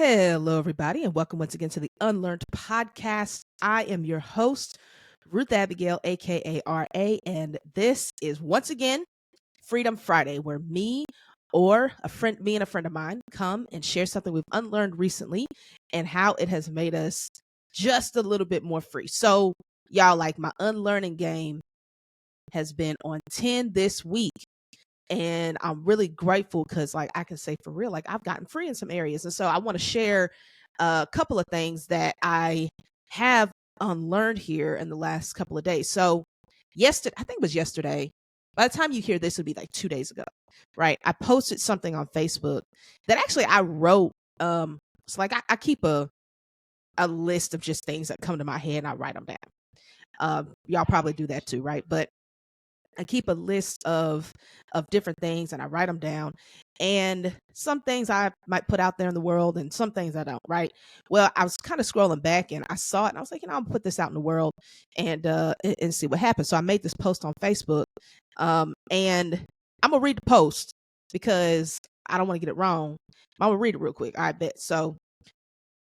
Hello, everybody, and welcome once again to the Unlearned podcast. I am your host, Ruth Abigail, aka RA, and this is once again Freedom Friday, where me and a friend of mine come and share something we've unlearned recently and how it has made us just a little bit more free. So, y'all, like my unlearning game has been on 10 this week. And I'm really grateful because, like, I can say for real, like, I've gotten free in some areas. And so I want to share a couple of things that I have unlearned here in the last couple of days. So, yesterday, I think it was yesterday. By the time you hear this, it would be like 2 days ago, right? I posted something on Facebook that actually I wrote. It's like I keep a list of just things that come to my head and I write them down. Y'all probably do that too, right? But I keep a list of different things and I write them down. And some things I might put out there in the world and some things I don't, right? Well, I was kind of scrolling back and I saw it and I was like, I'll put this out in the world and see what happens. So I made this post on Facebook. And I'm gonna read the post because I don't want to get it wrong. I'm gonna read it real quick. I bet. So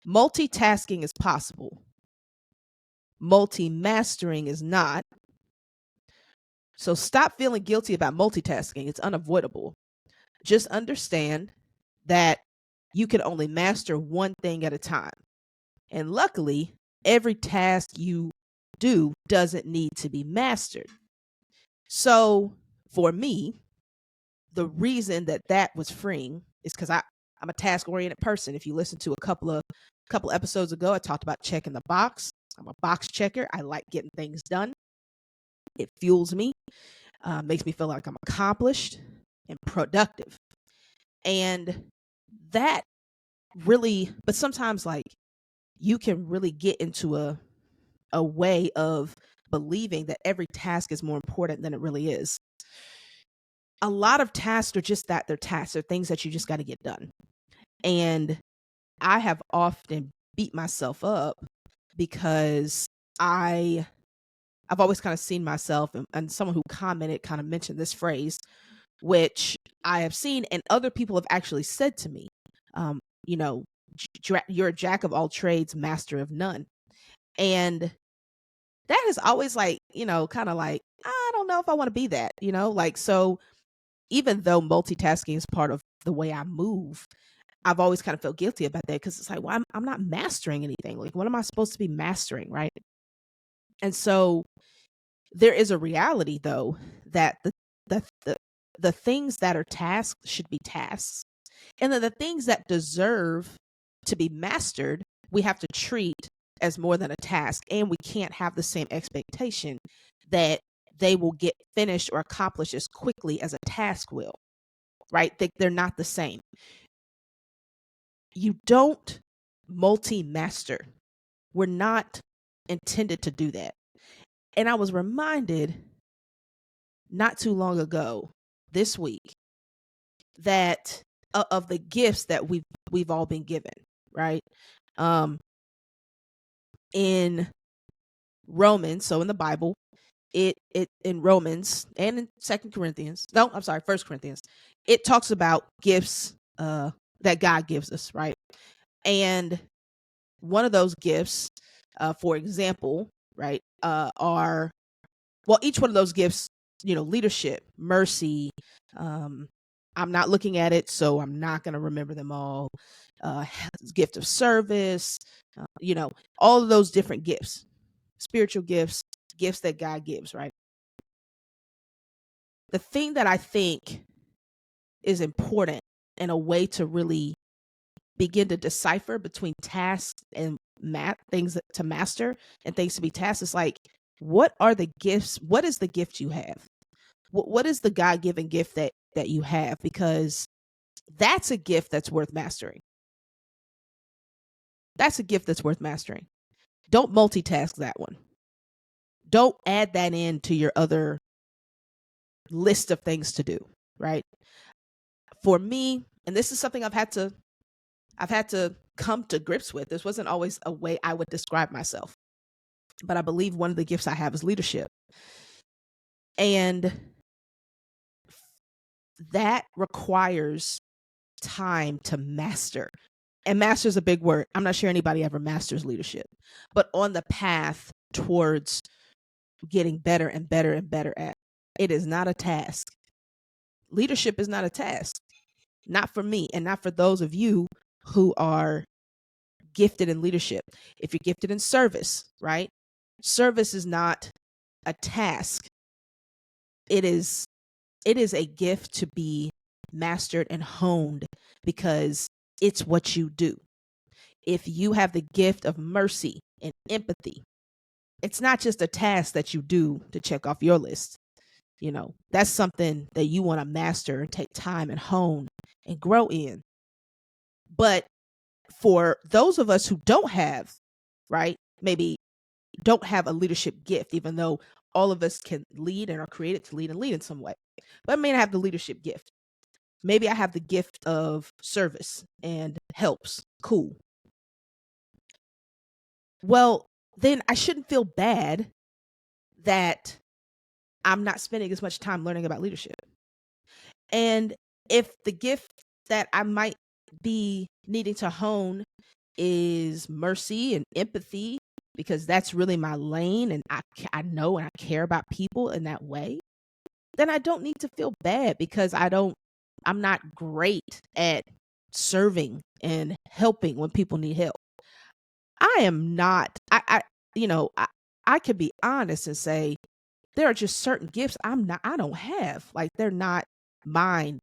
multitasking is possible. Multi-mastering is not. So stop feeling guilty about multitasking. It's unavoidable. Just understand that you can only master one thing at a time. And luckily, every task you do doesn't need to be mastered. So for me, the reason that was freeing is because I'm a task-oriented person. If you listen to a couple episodes ago, I talked about checking the box. I'm a box checker. I like getting things done. It fuels me. Makes me feel like I'm accomplished and productive. And that really, but sometimes like you can really get into a way of believing that every task is more important than it really is. A lot of tasks are just that, they're tasks, they're things that you just got to get done. And I have often beat myself up because I've always kind of seen myself and someone who commented kind of mentioned this phrase, which I have seen and other people have actually said to me, um, you know, you're a jack of all trades, master of none. And that is always like, kind of like, I don't know if I want to be that, like, so even though multitasking is part of the way I move, I've always kind of felt guilty about that because it's like, well, I'm not mastering anything. Like, what am I supposed to be mastering? Right. And so there is a reality though, that the things that are tasks should be tasks. And then the things that deserve to be mastered, we have to treat as more than a task. And we can't have the same expectation that they will get finished or accomplished as quickly as a task will, right? They're not the same. You don't multi-master. We're not intended to do that. And I was reminded not too long ago, this week, that of the gifts that we've all been given, right? In Romans, so in the Bible, it in Romans and in First Corinthians, it talks about gifts that God gives us, right? And one of those gifts, for example, right, are, well, each one of those gifts, leadership, mercy, I'm not looking at it, so I'm not going to remember them all. Gift of service, all of those different gifts, spiritual gifts, gifts that God gives, right? The thing that I think is important and a way to really begin to decipher between tasks and things to master and things to be tasks is like, what are the gifts? What is the gift you have? What is the God-given gift that you have? Because that's a gift that's worth mastering. That's a gift that's worth mastering. Don't multitask that one. Don't add that into your other list of things to do, right? For me, and this is something I've had to come to grips with. This wasn't always a way I would describe myself, but I believe one of the gifts I have is leadership. And that requires time to master. And master is a big word. I'm not sure anybody ever masters leadership, but on the path towards getting better and better and better at. It is not a task. Leadership is not a task. Not for me and not for those of you who are gifted in leadership. If you're gifted in service, right? Service is not a task. It is a gift to be mastered and honed because it's what you do. If you have the gift of mercy and empathy, it's not just a task that you do to check off your list. You know, that's something that you want to master and take time and hone and grow in. But for those of us who don't have, right, maybe don't have a leadership gift, even though all of us can lead and are created to lead and lead in some way, but I may not have the leadership gift. Maybe I have the gift of service and helps. Cool. Well, then I shouldn't feel bad that I'm not spending as much time learning about leadership. And if the gift that I might be needing to hone is mercy and empathy, because that's really my lane and I know and I care about people in that way, then I don't need to feel bad because I'm not great at serving and helping when people need help. I am not, I could be honest and say there are just certain gifts I don't have. Like they're not mine.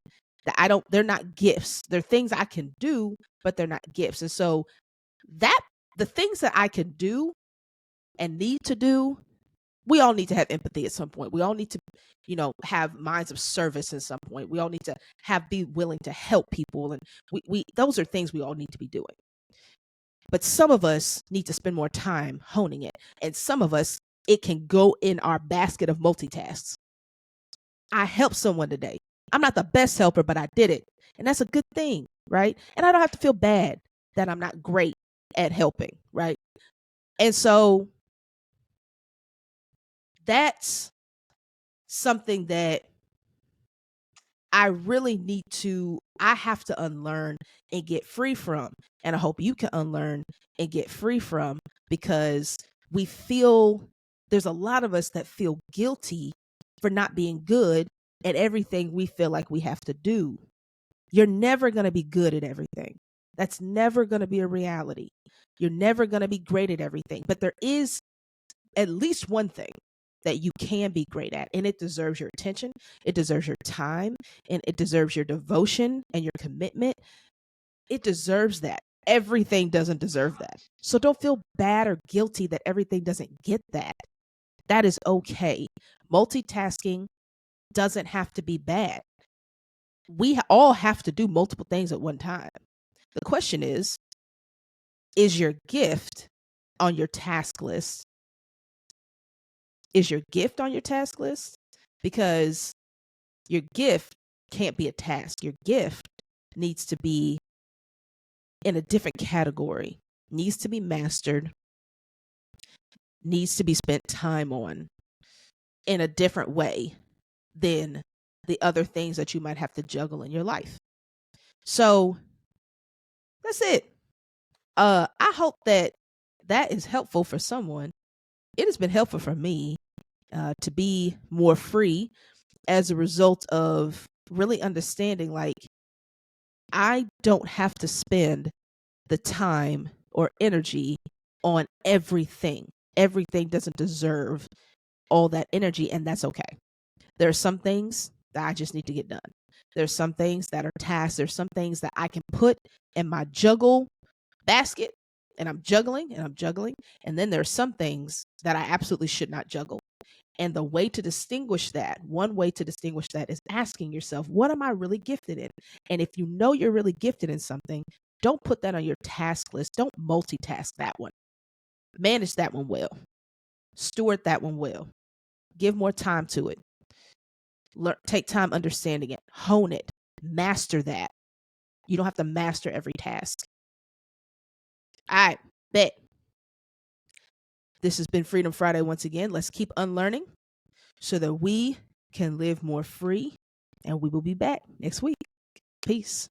They're not gifts. They're things I can do, but they're not gifts. And so the things that I can do and need to do, we all need to have empathy at some point. We all need to, have minds of service at some point. We all need to be willing to help people. And we those are things we all need to be doing. But some of us need to spend more time honing it. And some of us, it can go in our basket of multitasks. I helped someone today. I'm not the best helper, but I did it. And that's a good thing, right? And I don't have to feel bad that I'm not great at helping, right? And so that's something that I have to unlearn and get free from. And I hope you can unlearn and get free from, because there's a lot of us that feel guilty for not being good at everything we feel like we have to do. You're never going to be good at everything. That's never going to be a reality. You're never going to be great at everything. But there is at least one thing that you can be great at, and it deserves your attention, it deserves your time, and it deserves your devotion and your commitment. It deserves that. Everything doesn't deserve that. So don't feel bad or guilty that everything doesn't get that. That is okay. Multitasking doesn't have to be bad. We all have to do multiple things at one time. The question is your gift on your task list? Is your gift on your task list? Because your gift can't be a task. Your gift needs to be in a different category, needs to be mastered, needs to be spent time on in a different way than the other things that you might have to juggle in your life. So that's it. I hope that is helpful for someone. It has been helpful for me to be more free as a result of really understanding, like, I don't have to spend the time or energy on everything. Everything doesn't deserve all that energy, and that's okay. There are some things that I just need to get done. There's some things that are tasks. There's some things that I can put in my juggle basket, and I'm juggling and I'm juggling. And then there are some things that I absolutely should not juggle. And the way to distinguish that, one way to distinguish that is asking yourself, what am I really gifted in? And if you know you're really gifted in something, don't put that on your task list. Don't multitask that one. Manage that one well. Steward that one well. Give more time to it. Take time understanding it. Hone it. Master that. You don't have to master every task. All right, bet. This has been Freedom Friday once again. Let's keep unlearning so that we can live more free, and we will be back next week. Peace.